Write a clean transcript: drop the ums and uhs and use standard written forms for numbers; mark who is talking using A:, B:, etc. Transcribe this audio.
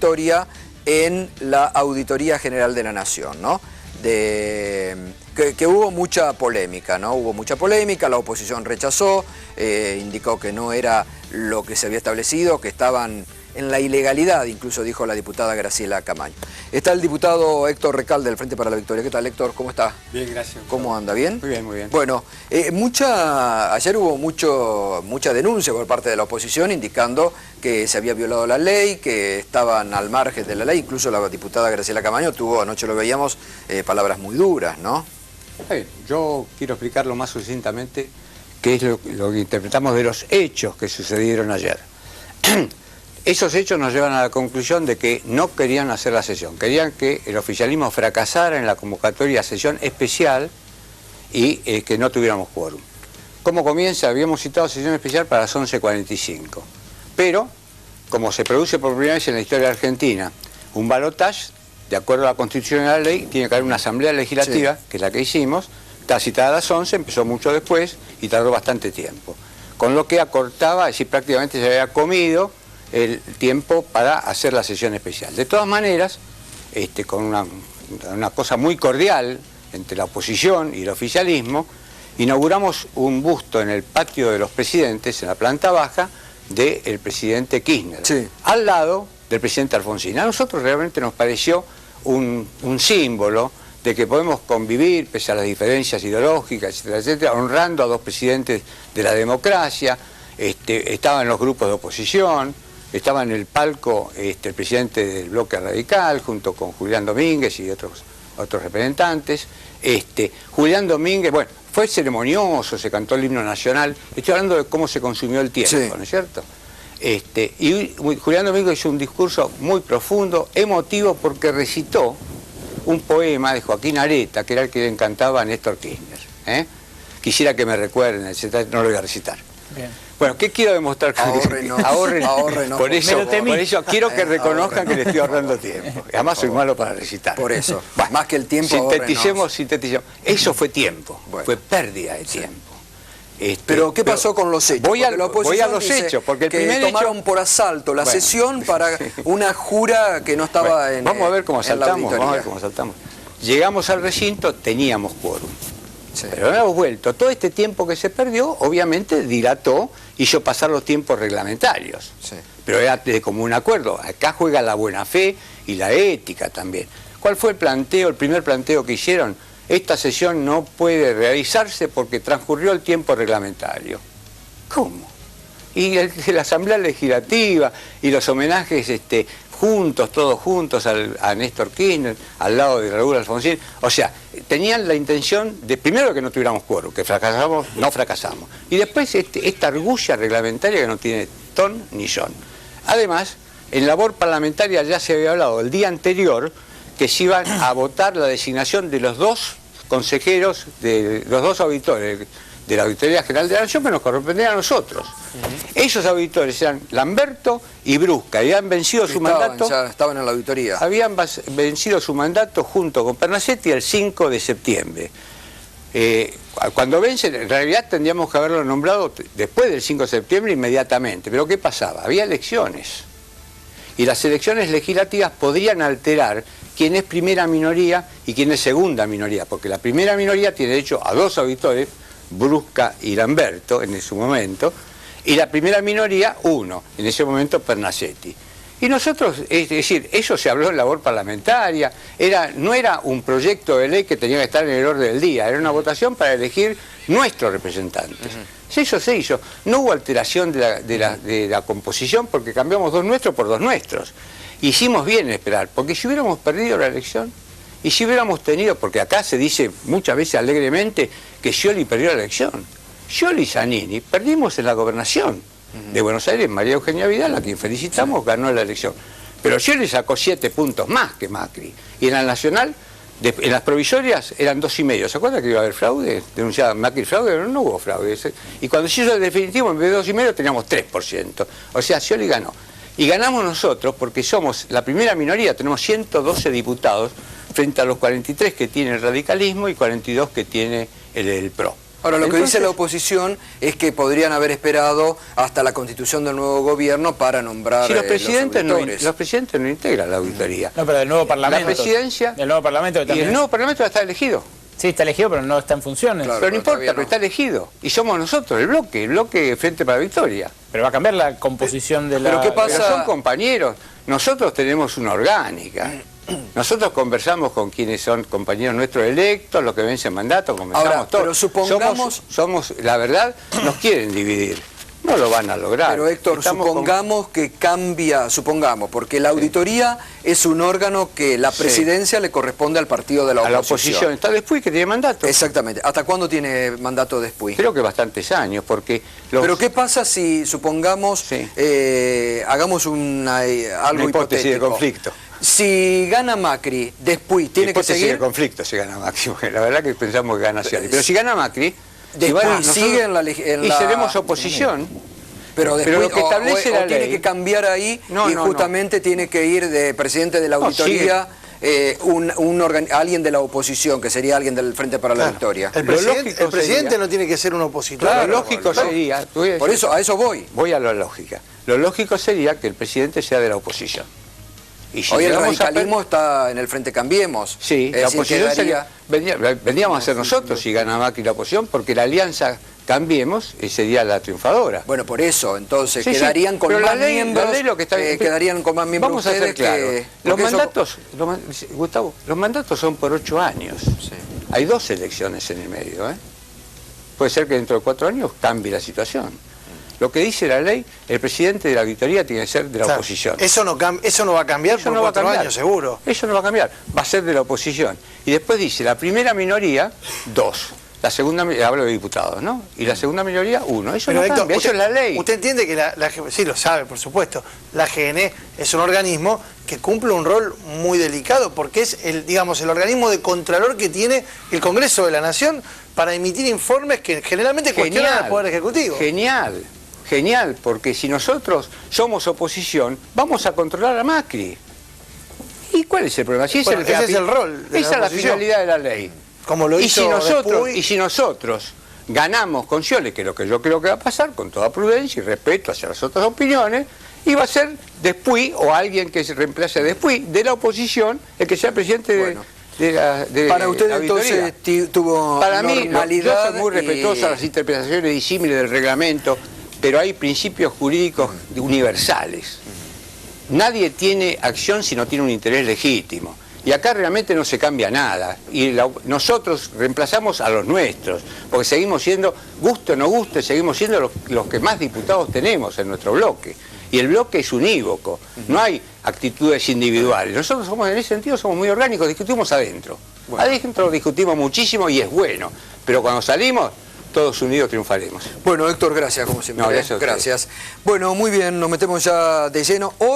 A: Victoria en la Auditoría General de la Nación, ¿no? Que hubo mucha polémica, ¿no? Hubo mucha polémica, la oposición rechazó, indicó que no era lo que se había establecido, que estaban en la ilegalidad, incluso dijo la diputada Graciela Camaño. Está el diputado Héctor Recalde del Frente para la Victoria. ¿Qué tal, Héctor? ¿Cómo está?
B: Bien, gracias.
A: ¿Cómo anda? ¿Bien?
B: Muy bien, muy bien.
A: Bueno, ayer hubo mucha denuncia por parte de la oposición indicando que se había violado la ley, que estaban al margen de la ley. Incluso la diputada Graciela Camaño tuvo, anoche lo veíamos, palabras muy duras, ¿no?
B: Yo quiero explicarlo más sucintamente qué es lo que interpretamos de los hechos que sucedieron ayer. Esos hechos nos llevan a la conclusión de que no querían hacer la sesión, querían que el oficialismo fracasara en la convocatoria a sesión especial y que no tuviéramos quórum. ¿Cómo comienza? Habíamos citado sesión especial para las 11:45, pero como se produce por primera vez en la historia argentina un balotaje, de acuerdo a la Constitución y a la ley, tiene que haber una asamblea legislativa, sí, que es la que hicimos, está citada a las 11, empezó mucho después y tardó bastante tiempo. Con lo que acortaba, es decir, prácticamente se había comido el tiempo para hacer la sesión especial. De todas maneras, con una cosa muy cordial entre la oposición y el oficialismo, inauguramos un busto en el patio de los presidentes, en la planta baja, del presidente Kirchner, sí, al lado del presidente Alfonsín. A nosotros realmente nos pareció un símbolo de que podemos convivir, pese a las diferencias ideológicas, etcétera, etcétera, honrando a dos presidentes de la democracia. Estaban los grupos de oposición, estaba en el palco el presidente del Bloque Radical, junto con Julián Domínguez y otros representantes. Julián Domínguez, bueno, fue ceremonioso, se cantó el himno nacional. Estoy hablando de cómo se consumió el tiempo, sí, ¿no es cierto? Y Julián Domínguez hizo un discurso muy profundo, emotivo, porque recitó un poema de Joaquín Areta, que era el que le encantaba a Néstor Kirchner. Quisiera que me recuerden, etc., no lo voy a recitar. Bien. Bueno, ¿qué quiero demostrar con
A: ahorrenos, ahorrenos.
B: Por eso quiero que reconozcan que le estoy ahorrando tiempo. Además soy malo para recitar.
A: Por eso, más que el tiempo.
B: Sinteticemos. Eso fue tiempo, bueno, fue pérdida de tiempo.
A: Pero ¿qué pasó con los hechos?
B: Voy a los hechos, porque el primer hecho...
A: tomaron por asalto la sesión para una jura que no estaba en
B: vamos a ver cómo saltamos. Llegamos al recinto, teníamos quórum. Sí. Pero no hemos vuelto. Todo este tiempo que se perdió, obviamente, dilató, hizo pasar los tiempos reglamentarios. Sí. Pero era de común acuerdo. Acá juega la buena fe y la ética también. ¿Cuál fue el primer planteo que hicieron? Esta sesión no puede realizarse porque transcurrió el tiempo reglamentario. ¿Cómo? Y la Asamblea Legislativa y los homenajes todos juntos a Néstor Kirchner, al lado de Raúl Alfonsín. O sea, tenían la intención de, primero, que no tuviéramos quórum, que no fracasamos. Y después esta argucia reglamentaria que no tiene ton ni son. Además, en labor parlamentaria ya se había hablado el día anterior que se iban a votar la designación de los dos consejeros, de los dos auditores de la Auditoría General de la Nación, que nos correspondía a nosotros. Esos auditores eran Lamberto y Brusca, y habían vencido su mandato.
A: Ya estaban en la auditoría.
B: Habían vencido su mandato junto con Pernasetti el 5 de septiembre. Cuando vencen, en realidad tendríamos que haberlo nombrado después del 5 de septiembre inmediatamente. Pero ¿qué pasaba? Había elecciones. Y las elecciones legislativas podrían alterar quién es primera minoría y quién es segunda minoría, porque la primera minoría tiene derecho a dos auditores, Brusca y Lamberto en ese momento, y la primera minoría, uno, en ese momento Pernasetti. Y nosotros, es decir, eso se habló en labor parlamentaria, no era un proyecto de ley que tenía que estar en el orden del día, era una votación para elegir nuestros representantes. Eso se hizo, no hubo alteración de la composición porque cambiamos dos nuestros por dos nuestros. Hicimos bien en esperar, porque si hubiéramos perdido la elección, y si hubiéramos tenido, porque acá se dice muchas veces alegremente que Scioli perdió la elección. Scioli y Zanini perdimos en la gobernación de Buenos Aires. María Eugenia Vidal, a quien felicitamos, ganó la elección. Pero Scioli sacó 7 puntos más que Macri. Y en la nacional, en las provisorias, eran 2,5. ¿Se acuerdan que iba a haber fraude? Denunciaba Macri fraude, pero no hubo fraude. Y cuando se hizo el definitivo, en vez de 2,5, teníamos 3%. O sea, Scioli ganó. Y ganamos nosotros porque somos la primera minoría, tenemos 112 diputados frente a los 43 que tiene el radicalismo y 42 que tiene el PRO.
A: Ahora, lo que dice la oposición es que podrían haber esperado hasta la constitución del nuevo gobierno para nombrar
B: si los presidentes
A: los
B: presidentes no integran la auditoría.
C: No, pero del nuevo Parlamento.
B: La presidencia
C: del nuevo Parlamento
B: y
C: también.
B: el nuevo Parlamento ya está elegido.
C: Sí, está elegido, pero no está en funciones.
A: Claro.
B: Pero no importa,
A: todavía no.
B: pero está elegido. Y somos nosotros, el bloque Frente para la Victoria.
C: Pero va a cambiar la composición de la...
A: ¿Pero qué pasa?
B: Pero son compañeros. Nosotros tenemos una orgánica. Nosotros conversamos con quienes son compañeros nuestros electos, los que vencen mandato, conversamos
A: Ahora,
B: todos.
A: pero supongamos...
B: Somos, la verdad, nos quieren dividir. No lo van a lograr.
A: Pero Héctor, supongamos que cambia, porque la auditoría es un órgano que la presidencia le corresponde al partido de la oposición.
B: A la oposición. Está después que tiene mandato.
A: Exactamente. ¿Hasta cuándo tiene mandato después?
B: Creo que bastantes años, porque...
A: Pero ¿qué pasa si, supongamos, hagamos
B: una
A: algo
B: hipótesis
A: hipotético?
B: de conflicto.
A: Si gana Macri, después tiene que seguir...
B: de conflicto si gana Macri, porque la verdad que pensamos que gana Scioli. Pero si gana Macri...
A: Después sigue en la...
B: Y seremos oposición.
A: Pero después
B: lo que establece la
A: tiene
B: ley...
A: que cambiar ahí y justamente tiene que ir de presidente de la auditoría alguien de la oposición, que sería alguien del Frente para la Victoria.
D: El presidente no tiene que ser un opositor.
B: Claro, lo lógico sería...
A: Por eso, a eso voy.
B: Voy a la lógica. Lo lógico sería que el presidente sea de la oposición. Y si
A: hoy el radicalismo está en el Frente Cambiemos.
B: Sí, la oposición vendríamos a ser nosotros si gana Macri la oposición, porque la alianza Cambiemos sería la triunfadora.
A: Bueno, por eso, entonces quedarían con más miembros. Quedarían con más miembros.
B: Vamos a ser claros. Gustavo, los mandatos son por 8 años.
A: Sí.
B: Hay 2 elecciones en el medio. Puede ser que dentro de 4 años cambie la situación. Lo que dice la ley, el presidente de la auditoría tiene que ser de la oposición.
D: Eso no va a cambiar por 4 años, seguro.
B: Eso no va a cambiar, va a ser de la oposición. Y después dice, la primera minoría, 2. La segunda, hablo de diputados, ¿no? Y la segunda minoría, 1. Eso no cambia, eso es la ley.
D: Usted entiende que sí lo sabe, por supuesto, la GN es un organismo que cumple un rol muy delicado, porque es el organismo de contralor que tiene el Congreso de la Nación para emitir informes que generalmente cuestionan al Poder Ejecutivo.
B: Genial, porque si nosotros somos oposición, vamos a controlar a Macri. ¿Y cuál es el problema? Si
D: ese es el rol de
B: esa es la finalidad de la ley.
D: Como lo hizo
B: y si nosotros ganamos con Scioli, que es lo que yo creo que va a pasar, con toda prudencia y respeto hacia las otras opiniones, y va a ser después, o alguien que se reemplace después, de la oposición, el que sea presidente de
A: para usted entonces tuvo
B: para
A: normalidad.
B: Mí, yo soy muy respetuoso a las interpretaciones disímiles del reglamento, pero hay principios jurídicos universales. Nadie tiene acción si no tiene un interés legítimo. Y acá realmente no se cambia nada. Y nosotros reemplazamos a los nuestros, porque seguimos siendo, guste o no guste, seguimos siendo los que más diputados tenemos en nuestro bloque. Y el bloque es unívoco, no hay actitudes individuales. Nosotros somos, en ese sentido, somos muy orgánicos, discutimos adentro. Adentro discutimos muchísimo y es bueno, pero cuando salimos, todos unidos triunfaremos.
A: Bueno, Héctor, gracias como siempre.
B: No, gracias.
A: Bueno, muy bien, nos metemos ya de lleno. Hoy